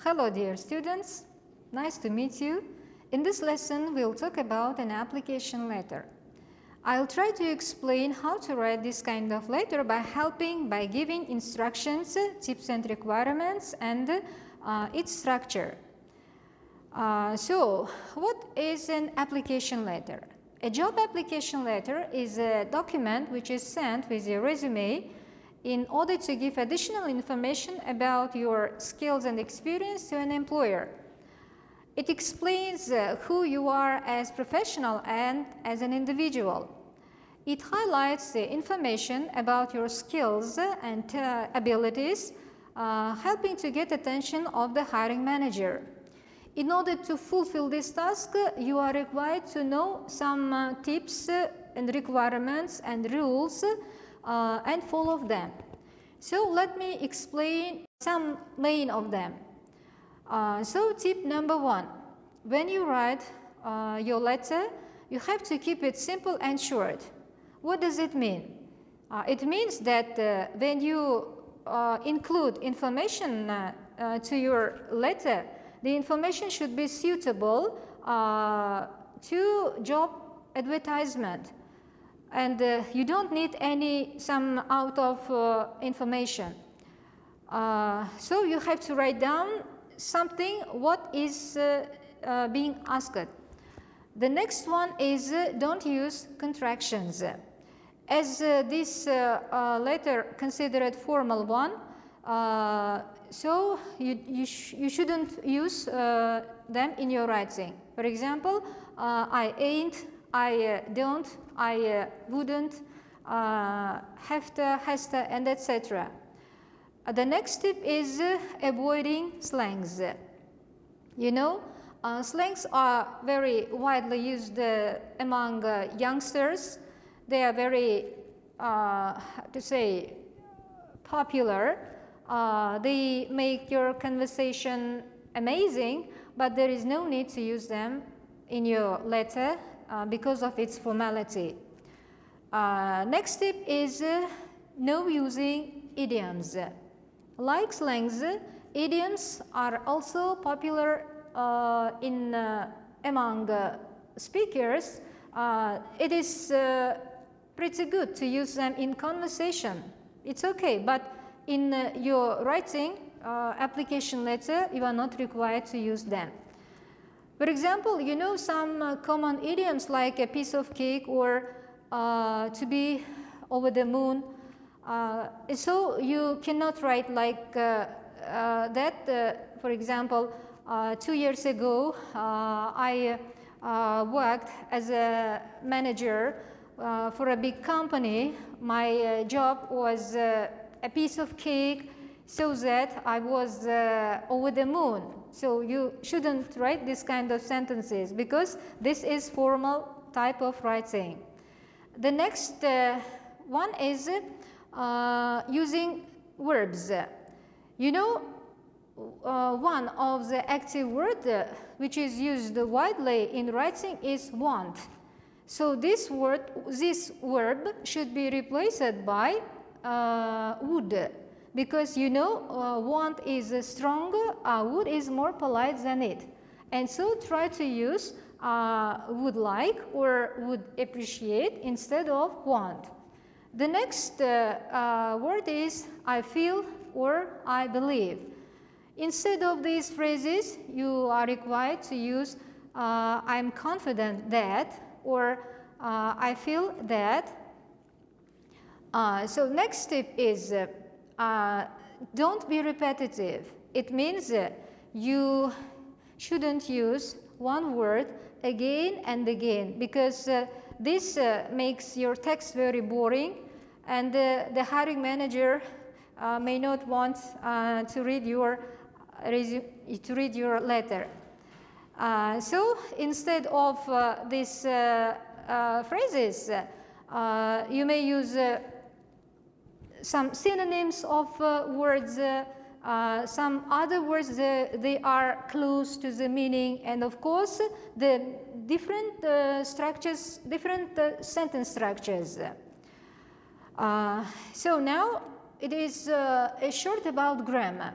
Hello dear students, nice to meet you. In this lesson we'll talk about an application letter. I'll try to explain how to write this kind of letter by giving instructions, tips and requirements and its structure. So what is an application letter? A job application letter is a document which is sent with your resume in order to give additional information about your skills and experience to an employer. It explains who you are as professional and as an individual. It highlights the information about your skills and abilities, helping to get attention of the hiring manager. In order to fulfill this task, you are required to know some tips and requirements and rules and follow them. So let me explain some main of them. So tip number 1, when you write your letter, you have to keep it simple and short. What does it mean? It means that when you include information to your letter, the information should be suitable to job advertisement. And you don't need some out of information. So you have to write down something what is being asked. The next one is don't use contractions. As this letter considered formal one, so you shouldn't use them in your writing. For example, I ain't, I don't, I wouldn't, have to, has to, and etc. The next tip is avoiding slangs. You know, slangs are very widely used among youngsters. They are very, how to say, popular. They make your conversation amazing, but there is no need to use them in your letter because of its formality. Next tip is no using idioms. Like slangs, idioms are also popular among speakers. It is pretty good to use them in conversation. It's okay, but in your writing application letter, you are not required to use them. For example, you know some common idioms like a piece of cake or to be over the moon. So you cannot write like that. For example, 2 years ago, I worked as a manager for a big company. My job was a piece of cake so that I was over the moon. So you shouldn't write this kind of sentences because this is formal type of writing. The next one is using verbs. You know, one of the active words which is used widely in writing is want. So this verb should be replaced by would, because you know want is stronger, would is more polite than it. And so try to use would like or would appreciate instead of want. The next word is I feel or I believe. Instead of these phrases, you are required to use I'm confident that or I feel that. So next tip is don't be repetitive. It means you shouldn't use one word again and again because this makes your text very boring and the hiring manager may not want to read your letter. So instead of these phrases, you may use some synonyms of words, some other words they are close to the meaning, and of course the different structures, different sentence structures. So now it is a short about grammar.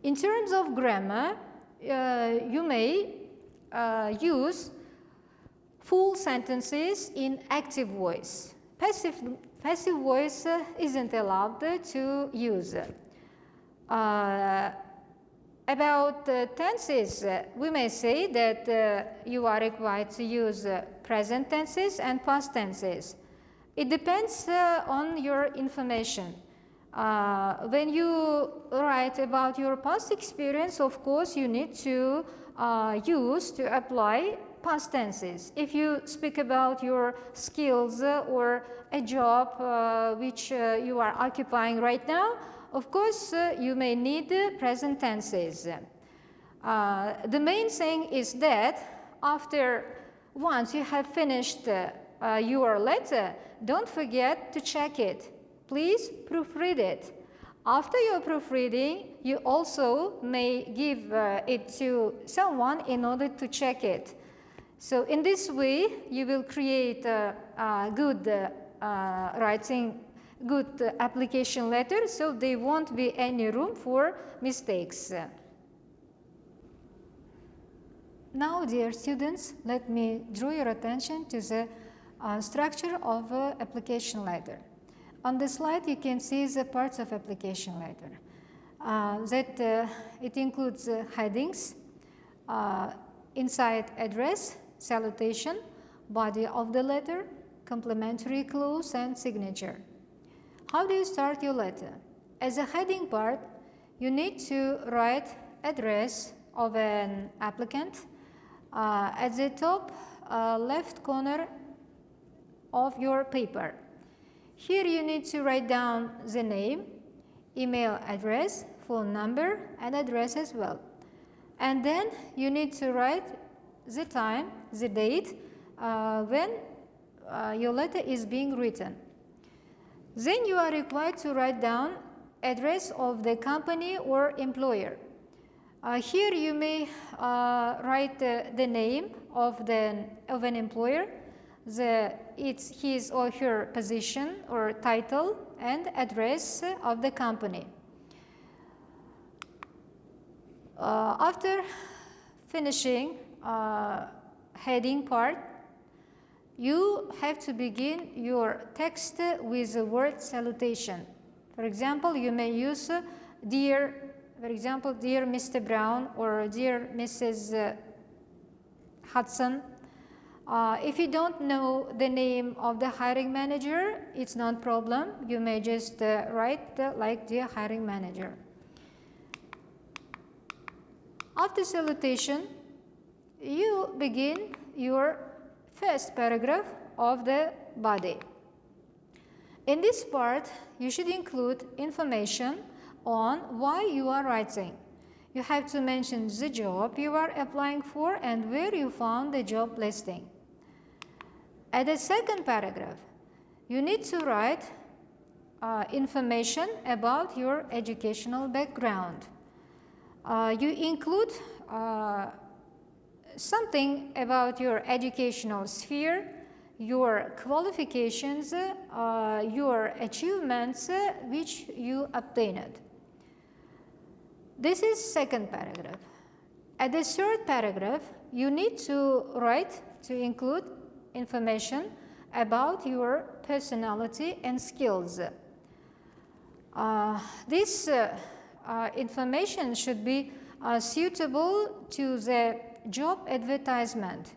In terms of grammar, you may use full sentences in active voice. Passive voice isn't allowed to use. About tenses, we may say that you are required to use present tenses and past tenses. It depends on your information. When you write about your past experience, of course, you need to apply past tenses. If you speak about your skills or a job which you are occupying right now, of course, you may need present tenses. The main thing is that once you have finished your letter, don't forget to check it. Please proofread it. After your proofreading, you also may give it to someone in order to check it. So in this way, you will create a good writing, good application letter, so there won't be any room for mistakes. Now, dear students, let me draw your attention to the structure of application letter. On the slide, you can see the parts of application letter. It includes headings, inside address, salutation, body of the letter, complimentary clause, and signature. How do you start your letter? As a heading part, you need to write address of an applicant at the top left corner of your paper. Here you need to write down the name, email address, phone number, and address as well. And then you need to write the time, the date when your letter is being written. Then you are required to write down address of the company or employer. Here you may write the name of an employer, his or her position or title, and address of the company. After finishing heading part, you have to begin your text with the word salutation. For example, you may use dear Mr. Brown or dear Mrs. Hudson. If you don't know the name of the hiring manager, it's not a problem. You may just write like dear hiring manager. After salutation, you begin your first paragraph of the body. In this part, you should include information on why you are writing. You have to mention the job you are applying for and where you found the job listing. At the second paragraph, you need to write information about your educational background. You include something about your educational sphere, your qualifications, your achievements which you obtained. This is second paragraph. At the third paragraph, you need to include information about your personality and skills. This information should be suitable to the job advertisement.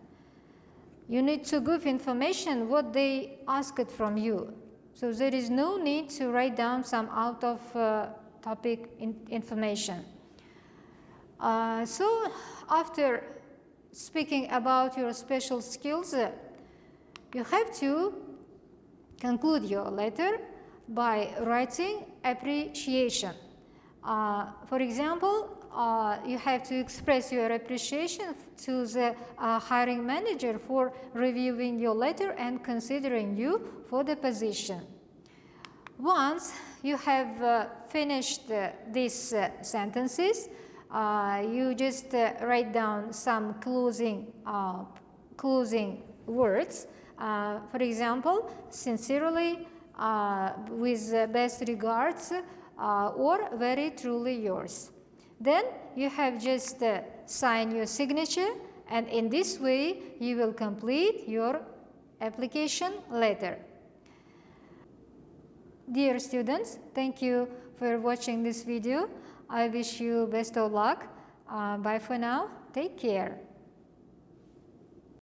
You need to give information what they asked from you. So there is no need to write down some out of topic information. So after speaking about your special skills, you have to conclude your letter by writing appreciation. For example, you have to express your appreciation to the hiring manager for reviewing your letter and considering you for the position. Once you have finished these sentences, you just write down some closing words. For example, sincerely, with best regards, or very truly yours. Then you have just sign your signature, and in this way you will complete your application letter. Dear students, thank you for watching this video. I wish you best of luck. Bye for now. Take care.